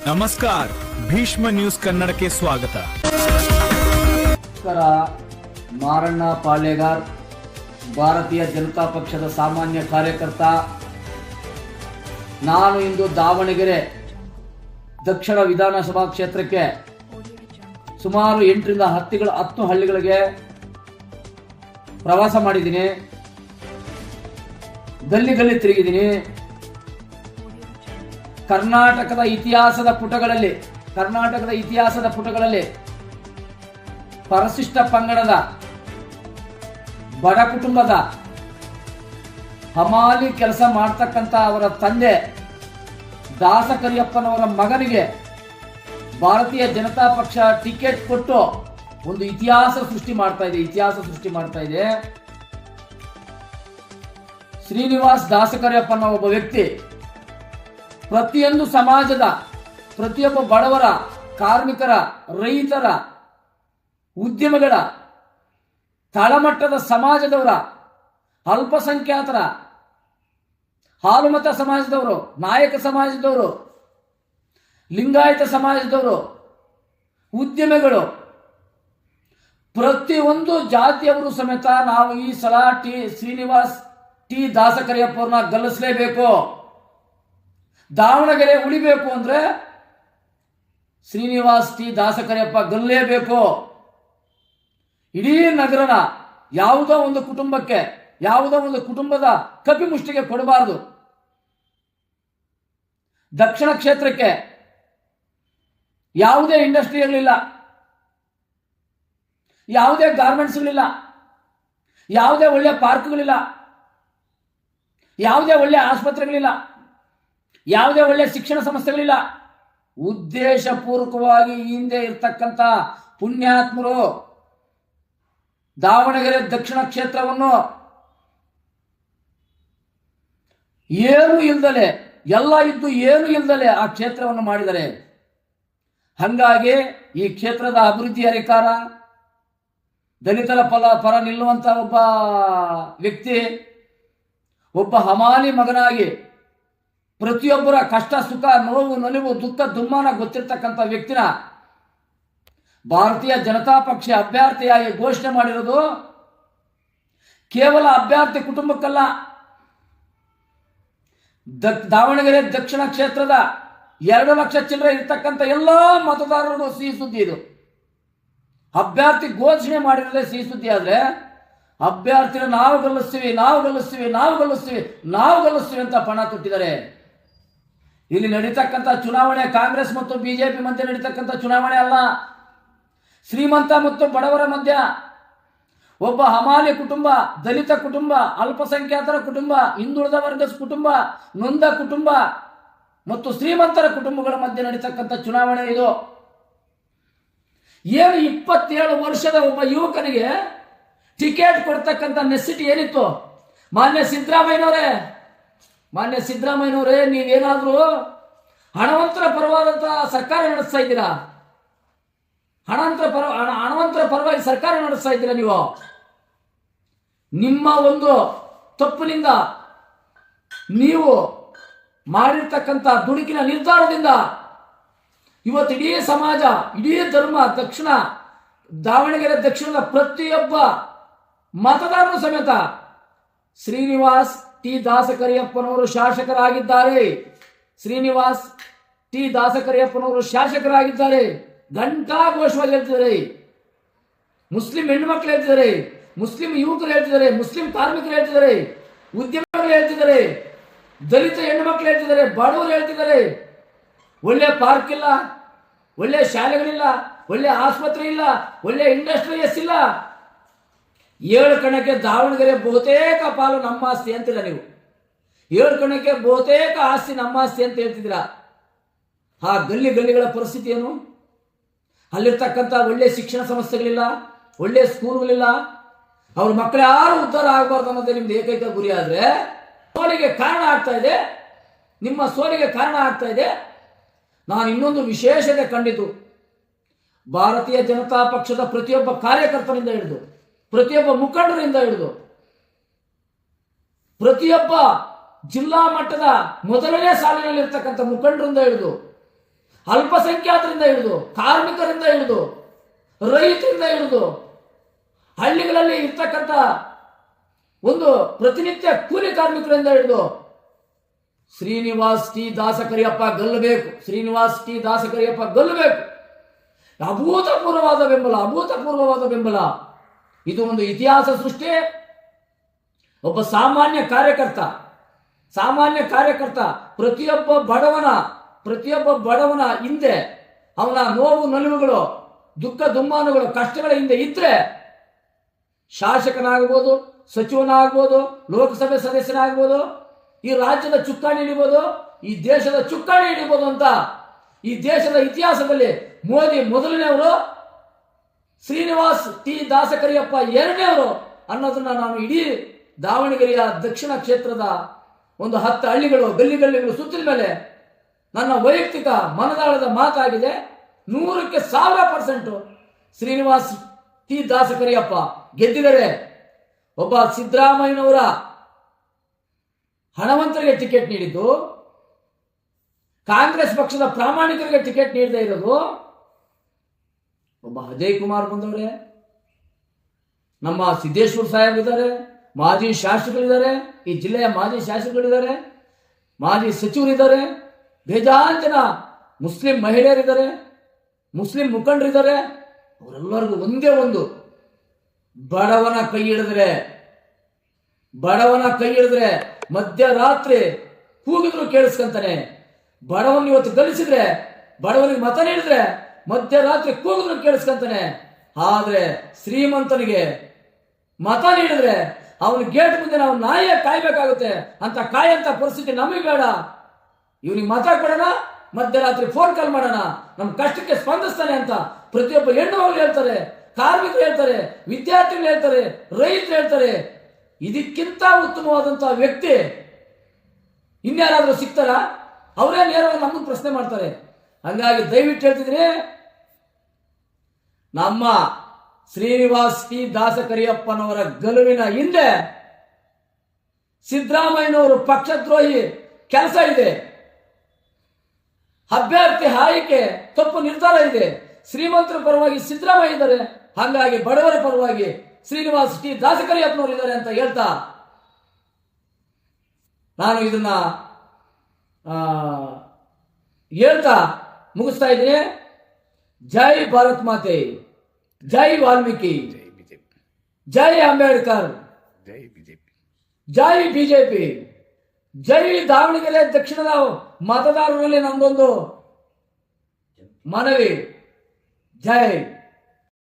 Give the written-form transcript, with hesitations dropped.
ನಮಸ್ಕಾರ, ಭೀಷ್ಮ ನ್ಯೂಸ್ ಕನ್ನಡಕ್ಕೆ ಸ್ವಾಗತ. ನಮಸ್ಕಾರ. ಮಾರಣ್ಣ ಪಾಳೆಗಾರ್, ಭಾರತೀಯ ಜನತಾ ಪಕ್ಷದ ಸಾಮಾನ್ಯ ಕಾರ್ಯಕರ್ತ. ನಾನು ಇಂದು ದಾವಣಗೆರೆ ದಕ್ಷಿಣ ವಿಧಾನಸಭಾ ಕ್ಷೇತ್ರಕ್ಕೆ ಸುಮಾರು 8 ರಿಂದ 10 ಹಳ್ಳಿಗಳಿಗೆ ಪ್ರವಾಸ ಮಾಡಿದ್ದೀನಿ. ಗಲ್ಲಿ ತಿರುಗಿದ್ದೀನಿ. ಕರ್ನಾಟಕದ ಇತಿಹಾಸದ ಪುಟಗಳಲ್ಲಿ ಪರಿಶಿಷ್ಟ ಪಂಗಡದ ಬಡ ಕುಟುಂಬದ ಹಮಾಲಿ ಕೆಲಸ ಮಾಡ್ತಕ್ಕಂಥ ಅವರ ತಂದೆ ದಾಸ ಕರಿಯಪ್ಪನವರ ಮಗನಿಗೆ ಭಾರತೀಯ ಜನತಾ ಪಕ್ಷ ಟಿಕೆಟ್ ಕೊಟ್ಟು ಒಂದು ಇತಿಹಾಸ ಸೃಷ್ಟಿ ಮಾಡ್ತಾ ಇದೆ. ಶ್ರೀನಿವಾಸ್ ದಾಸ ಕರಿಯಪ್ಪನ ಒಬ್ಬ ವ್ಯಕ್ತಿ ಪ್ರತಿಯೊಂದು ಸಮಾಜದ, ಪ್ರತಿಯೊಬ್ಬ ಬಡವರ, ಕಾರ್ಮಿಕರ, ರೈತರ, ಉದ್ಯಮಗಳ, ತಳಮಟ್ಟದ ಸಮಾಜದವರ, ಅಲ್ಪಸಂಖ್ಯಾತರ, ಹಾಲುಮತ ಸಮಾಜದವರು, ನಾಯಕ ಸಮಾಜದವರು, ಲಿಂಗಾಯತ ಸಮಾಜದವರು, ಉದ್ಯಮಿಗಳು, ಪ್ರತಿಯೊಂದು ಜಾತಿಯವರು ಸಮೇತ ನಾವು ಈ ಸಲ ಶ್ರೀನಿವಾಸ್ ದಾಸ ಕರಿಯಪ್ಪ ಅವ್ರನ್ನ ಗೆಲ್ಲಿಸಲೇಬೇಕು. ದಾವಣಗೆರೆ ಉಳಿಬೇಕು ಅಂದ್ರೆ ಶ್ರೀನಿವಾಸ್ ದಾಸ ಕರಿಯಪ್ಪ ಗೆಲ್ಲಲೇಬೇಕು. ಇಡೀ ನಗರನ ಯಾವುದೋ ಒಂದು ಕುಟುಂಬದ ಕಪಿಮುಷ್ಟಿಗೆ ಕೊಡಬಾರದು. ದಕ್ಷಿಣ ಕ್ಷೇತ್ರಕ್ಕೆ ಯಾವುದೇ ಇಂಡಸ್ಟ್ರಿಗಳಿಲ್ಲ, ಯಾವುದೇ ಗಾರ್ಮೆಂಟ್ಸ್ಗಳಿಲ್ಲ, ಯಾವುದೇ ಒಳ್ಳೆಯ ಪಾರ್ಕ್ಗಳಿಲ್ಲ, ಯಾವುದೇ ಒಳ್ಳೆಯ ಆಸ್ಪತ್ರೆಗಳಿಲ್ಲ, ಯಾವುದೇ ಒಳ್ಳೆಯ ಶಿಕ್ಷಣ ಸಂಸ್ಥೆಗಳಿಲ್ಲ. ಉದ್ದೇಶಪೂರ್ವಕವಾಗಿ ಹಿಂದೆ ಇರ್ತಕ್ಕಂಥ ಪುಣ್ಯಾತ್ಮರು ದಾವಣಗೆರೆ ದಕ್ಷಿಣ ಕ್ಷೇತ್ರವನ್ನು ಏನು ಇಲ್ದಲೆ, ಎಲ್ಲ ಇದ್ದು ಏನು ಇಲ್ದಲೆ ಆ ಕ್ಷೇತ್ರವನ್ನು ಮಾಡಿದ್ದಾರೆ. ಹಂಗಾಗಿ ಈ ಕ್ಷೇತ್ರದ ಅಭಿವೃದ್ಧಿ ಅಧಿಕಾರ, ದಲಿತರ ಪರ ನಿಲ್ಲುವಂತ ಒಬ್ಬ ವ್ಯಕ್ತಿ, ಒಬ್ಬ ಹಮಾಲಿ ಮಗನಾಗಿ ಪ್ರತಿಯೊಬ್ಬರ ಕಷ್ಟ ಸುಖ, ನೋವು ನಲಿವು, ದುಃಖ ದುಮ್ಮಾನ ಗೊತ್ತಿರ್ತಕ್ಕಂಥ ವ್ಯಕ್ತಿನ ಭಾರತೀಯ ಜನತಾ ಪಕ್ಷ ಅಭ್ಯರ್ಥಿಯಾಗಿ ಘೋಷಣೆ ಮಾಡಿರೋದು ಕೇವಲ ಅಭ್ಯರ್ಥಿ ಕುಟುಂಬಕ್ಕಲ್ಲ, ದಾವಣಗೆರೆ ದಕ್ಷಿಣ ಕ್ಷೇತ್ರದ 2 ಲಕ್ಷ ಚಿಲ್ಲರೆ ಇರ್ತಕ್ಕಂಥ ಎಲ್ಲ ಮತದಾರರಿಗೂ ಸಿಹಿ ಸುದ್ದಿ ಇದು. ಅಭ್ಯರ್ಥಿ ಘೋಷಣೆ ಮಾಡಿರೋದೇ ಸಿಹಿ ಸುದ್ದಿ ಆದ್ರೆ ಅಭ್ಯರ್ಥಿನ ನಾವು ಗೆಲ್ಲಿಸ್ತೀವಿ ಅಂತ ಪಣ ತೊಟ್ಟಿದ್ದಾರೆ. ಇಲ್ಲಿ ನಡೀತಕ್ಕಂಥ ಚುನಾವಣೆ ಕಾಂಗ್ರೆಸ್ ಮತ್ತು ಬಿಜೆಪಿ ಮಧ್ಯೆ ನಡೀತಕ್ಕಂಥ ಚುನಾವಣೆ ಅಲ್ಲ. ಶ್ರೀಮಂತ ಮತ್ತು ಬಡವರ ಮಧ್ಯ, ಒಬ್ಬ ಹಮಾಲಿ ಕುಟುಂಬ, ದಲಿತ ಕುಟುಂಬ, ಅಲ್ಪಸಂಖ್ಯಾತರ ಕುಟುಂಬ, ಹಿಂದುಳಿದ ವರ್ಗದ ಕುಟುಂಬ, ನೊಂದ ಕುಟುಂಬ ಮತ್ತು ಶ್ರೀಮಂತರ ಕುಟುಂಬಗಳ ಮಧ್ಯೆ ನಡೀತಕ್ಕಂಥ ಚುನಾವಣೆ ಇದು. 27 ವರ್ಷದ ಒಬ್ಬ ಯುವಕನಿಗೆ ಟಿಕೆಟ್ ಕೊಡ್ತಕ್ಕಂಥ ನೆಸಿಟಿ ಏನಿತ್ತು? ಮಾನ್ಯ ಸಿದ್ದರಾಮಯ್ಯನವರೇ, ನೀವೇನಾದ್ರೂ ಹಣವಂತರ ಪರವಾದಂತಹ ಸರ್ಕಾರ ನಡೆಸ್ತಾ ಇದ್ದೀರಾ? ಹಣವಂತರ ಪರವಾಗಿ ಸರ್ಕಾರ ನಡೆಸ್ತಾ ಇದ್ದೀರಾ ನೀವು? ನಿಮ್ಮ ಒಂದು ತಪ್ಪಿನಿಂದ, ನೀವು ಮಾಡಿರ್ತಕ್ಕಂಥ ದುಡುಕಿನ ನಿರ್ಧಾರದಿಂದ ಇವತ್ತು ಇಡೀ ಸಮಾಜ, ಇಡೀ ಧರ್ಮ, ದಾವಣಗೆರೆ ದಕ್ಷಿಣದ ಪ್ರತಿಯೊಬ್ಬ ಮತದಾರರು ಸಮೇತ ಶ್ರೀನಿವಾಸ್ ದಾಸ ಕರಿಯಪ್ಪನವರು ಶಾಸಕರಾಗಿದ್ದಾರೆ. ಘಂಟಾಘೋಷವಾಗಿ ಹೇಳ್ತಿದ್ದಾರೆ. ಮುಸ್ಲಿಂ ಹೆಣ್ಣುಮಕ್ಳು ಹೇಳ್ತಿದ್ದಾರೆ, ಮುಸ್ಲಿಂ ಯುವಕರು ಹೇಳ್ತಿದ್ದಾರೆ, ಮುಸ್ಲಿಂ ಕಾರ್ಮಿಕರು ಹೇಳ್ತಿದ್ದಾರೆ, ಉದ್ಯಮಿಗಳು ಹೇಳ್ತಿದ್ದಾರೆ, ದಲಿತ ಹೆಣ್ಣುಮಕ್ಳು ಹೇಳ್ತಿದ್ದಾರೆ, ಬಡವರು ಹೇಳ್ತಿದ್ದಾರೆ. ಒಳ್ಳೆ ಪಾರ್ಕ್ ಇಲ್ಲ, ಒಳ್ಳೆ ಶಾಲೆಗಳಿಲ್ಲ, ಒಳ್ಳೆ ಆಸ್ಪತ್ರೆ ಇಲ್ಲ, ಒಳ್ಳೆ ಇಂಡಸ್ಟ್ರೀಸ್ ಇಲ್ಲ. 7 ಕಣಕ್ಕೆ ದಾವಣಗೆರೆ ಬಹುತೇಕ ಪಾಲು ನಮ್ಮ ಆಸ್ತಿ ಅಂತಿಲ್ಲ ನೀವು. 7 ಕಣಕ್ಕೆ ಬಹುತೇಕ ಆಸ್ತಿ ನಮ್ಮ ಆಸ್ತಿ ಅಂತ ಹೇಳ್ತಿದ್ದೀರಾ. ಆ ಗಲ್ಲಿಗಳ ಪರಿಸ್ಥಿತಿ ಏನು? ಅಲ್ಲಿರ್ತಕ್ಕಂಥ ಒಳ್ಳೆ ಶಿಕ್ಷಣ ಸಂಸ್ಥೆಗಳಿಲ್ಲ, ಒಳ್ಳೆ ಸ್ಕೂಲ್ಗಳಿಲ್ಲ, ಅವ್ರ ಮಕ್ಕಳು ಯಾರು ಉದ್ಧಾರ ಆಗಬಾರ್ದು ಅನ್ನೋದೇ ನಿಮ್ದು ಏಕೈಕ ಗುರಿ. ಆದ್ರೆ ಸೋಲಿಗೆ ಕಾರಣ ಆಗ್ತಾ ಇದೆ. ನಾನು ಇನ್ನೊಂದು ವಿಶೇಷತೆ ಕಂಡಿತು. ಭಾರತೀಯ ಜನತಾ ಪಕ್ಷದ ಪ್ರತಿಯೊಬ್ಬ ಕಾರ್ಯಕರ್ತರಿಂದ ಹಿಡಿದು, ಪ್ರತಿಯೊಬ್ಬ ಮುಖಂಡರಿಂದ ಹಿಡಿದು, ಪ್ರತಿಯೊಬ್ಬ ಜಿಲ್ಲಾ ಮಟ್ಟದ ಮೊದಲನೇ ಸಾಲಿನಲ್ಲಿರ್ತಕ್ಕಂಥ ಮುಖಂಡರಿಂದ ಹಿಡಿದು ಅಲ್ಪಸಂಖ್ಯಾತರಿಂದ ಹಿಡಿದು, ಕಾರ್ಮಿಕರಿಂದ ಹಿಡಿದು, ರೈತರಿಂದ ಹಿಡಿದು, ಹಳ್ಳಿಗಳಲ್ಲಿ ಇರ್ತಕ್ಕಂಥ ಒಂದು ಪ್ರತಿನಿತ್ಯ ಕೂಲಿ ಕಾರ್ಮಿಕರಿಂದ ಹಿಡಿದು ಶ್ರೀನಿವಾಸ್ ಟಿ ದಾಸಕರಿಯಪ್ಪ ಗೆಲ್ಲಬೇಕು, ಶ್ರೀನಿವಾಸ್ ಟಿ ದಾಸಕರಿಯಪ್ಪ ಗೆಲ್ಲಬೇಕು. ಅಭೂತಪೂರ್ವವಾದ ಬೆಂಬಲ. ಇದು ಒಂದು ಇತಿಹಾಸ ಸೃಷ್ಟಿ. ಒಬ್ಬ ಸಾಮಾನ್ಯ ಕಾರ್ಯಕರ್ತ ಪ್ರತಿಯೊಬ್ಬ ಬಡವನ ಹಿಂದೆ ಅವನ ನೋವು ನಲಿವುಗಳು, ದುಃಖ ದುಮ್ಮಾನುಗಳು, ಕಷ್ಟಗಳ ಹಿಂದೆ ಇದ್ರೆ ಶಾಸಕನಾಗ್ಬೋದು, ಸಚಿವನಾಗ್ಬೋದು, ಲೋಕಸಭೆ ಸದಸ್ಯನಾಗ್ಬೋದು, ಈ ರಾಜ್ಯದ ಚುಕ್ಕಾಣಿ ಹಿಡಿಬೋದು, ಈ ದೇಶದ ಚುಕ್ಕಾಣಿ ಹಿಡಿಬೋದು ಅಂತ ಈ ದೇಶದ ಇತಿಹಾಸದಲ್ಲಿ ಮೋದಿ ಮೊದಲನೇವರು, ಶ್ರೀನಿವಾಸ್ ಟಿ ದಾಸಕರಿಯಪ್ಪ ಎರಡನೇವರು ಅನ್ನೋದನ್ನ ನಾನು ಇಡೀ ದಾವಣಗೆರೆಯ ದಕ್ಷಿಣ ಕ್ಷೇತ್ರದ ಒಂದು 10 ಹಳ್ಳಿಗಳು, ಗಲ್ಲಿಗಳು ಸುತ್ತಿದ ಮೇಲೆ ನನ್ನ ವೈಯಕ್ತಿಕ ಮನದಾಳದ ಮಾತಾಗಿದೆ. 100ಕ್ಕೆ 1000% ಶ್ರೀನಿವಾಸ್ ಟಿ ದಾಸಕರಿಯಪ್ಪ ಗೆದ್ದಿದ್ದಾರೆ. ಒಬ್ಬ ಸಿದ್ದರಾಮಯ್ಯನವರ ಹಣವಂತರಿಗೆ ಟಿಕೆಟ್ ನೀಡಿದ್ದು, ಕಾಂಗ್ರೆಸ್ ಪಕ್ಷದ ಪ್ರಾಮಾಣಿಕರಿಗೆ ಟಿಕೆಟ್ ನೀಡದೇ ಇರೋದು, ಒಬ್ಬ ಅಜಯ್ ಕುಮಾರ್ ಬಂದವರೇ, ನಮ್ಮ ಸಿದ್ದೇಶ್ವರ ಸಾಹೇಬ್ ಇದ್ದಾರೆ, ಮಾಜಿ ಶಾಸಕರಿದ್ದಾರೆ, ಈ ಜಿಲ್ಲೆಯ ಮಾಜಿ ಶಾಸಕರಿದ್ದಾರೆ, ಮಾಜಿ ಸಚಿವರಿದ್ದಾರೆ, ಬೇಜಾನ್ ಜನ ಮುಸ್ಲಿಂ ಮಹಿಳೆಯರಿದ್ದಾರೆ, ಮುಸ್ಲಿಂ ಮುಖಂಡರಿದ್ದಾರೆ. ಅವರೆಲ್ಲರಿಗೂ ಒಂದೇ ಒಂದು, ಬಡವನ ಕೈ ಹಿಡಿದ್ರೆ ಮಧ್ಯರಾತ್ರಿ ಕೂಗಿದ್ರು ಕೇಳಿಸ್ಕೊಂತಾನೆ. ಬಡವನ್ ಇವತ್ತು ಗಳಿಸಿದ್ರೆ, ಬಡವನಿಗೆ ಮತ ನೀಡಿದ್ರೆ ಮಧ್ಯರಾತ್ರಿ ಕೂಗಿದ್ರು ಕೇಳಿಸ್ಕೊಂತಾನೆ. ಆದ್ರೆ ಶ್ರೀಮಂತನಿಗೆ ಮತ ನೀಡಿದ್ರೆ ಅವನ ಗೇಟ್ ಮುಂದೆ ನಾವು ನಾಯಿಯ ಕಾಯ್ಬೇಕಾಗುತ್ತೆ. ಅಂತ ಕಾಯಂತ ಪರಿಸ್ಥಿತಿ ನಮಗೆ ಬೇಡ. ಇವನಿಗೆ ಮತ ಕೊಡೋಣ, ಮಧ್ಯರಾತ್ರಿ ಫೋನ್ ಕಾಲ್ ಮಾಡೋಣ, ನಮ್ಮ ಕಷ್ಟಕ್ಕೆ ಸ್ಪಂದಿಸ್ತಾನೆ ಅಂತ ಪ್ರತಿಯೊಬ್ಬ ಹೆಣ್ಣು ಮಗಳು ಹೇಳ್ತಾರೆ, ಕಾರ್ಮಿಕರು ಹೇಳ್ತಾರೆ, ವಿದ್ಯಾರ್ಥಿಗಳು ಹೇಳ್ತಾರೆ, ರೈತರು ಹೇಳ್ತಾರೆ. ಇದಕ್ಕಿಂತ ಉತ್ತಮವಾದಂತಹ ವ್ಯಕ್ತಿ ಇನ್ಯಾರಾದ್ರೂ ಸಿಗ್ತಾರ? ಅವರೇ ನೇರವಾಗಿ ನಮ್ಮನ್ನು ಪ್ರಶ್ನೆ ಮಾಡ್ತಾರೆ. ಹಂಗಾಗಿ ದಯವಿಟ್ಟು ಹೇಳ್ತಿದ್ದೀನಿ, ನಮ್ಮ ಶ್ರೀನಿವಾಸ್ ಟಿ ದಾಸಕರಿಯಪ್ಪನವರ ಗೆಲುವಿನ ಹಿಂದೆ ಸಿದ್ದರಾಮಯ್ಯನವರು ಪಕ್ಷದ್ರೋಹಿ ಕೆಲಸ ಇದೆ, ಅಭ್ಯರ್ಥಿ ಆಯ್ಕೆ ತಪ್ಪು ನಿರ್ಧಾರ ಇದೆ. ಶ್ರೀಮಂತರ ಪರವಾಗಿ ಸಿದ್ದರಾಮಯ್ಯ ಇದ್ದಾರೆ, ಹಾಗಾಗಿ ಬಡವರ ಪರವಾಗಿ ಶ್ರೀನಿವಾಸ್ ಟಿ ದಾಸಕರಿಯಪ್ಪನವರು ಇದ್ದಾರೆ ಅಂತ ಹೇಳ್ತಾ ನಾನು ಇದನ್ನ ಹೇಳ್ತಾ ಮುಗಿಸ್ತಾ ಇದ್ದೀನಿ. ಜೈ ಭಾರತ್ ಮಾತೆ, ಜೈ ವಾಲ್ಮೀಕಿ, ಜೈ ಅಂಬೇಡ್ಕರ್, ಜೈ ಬಿಜೆಪಿ, ಜೈ ದಾವಣಗೆರೆ ದಕ್ಷಿಣದ ಮತದಾರರಲ್ಲಿ ನಮ್ದೊಂದು ಮನವಿ. ಜೈ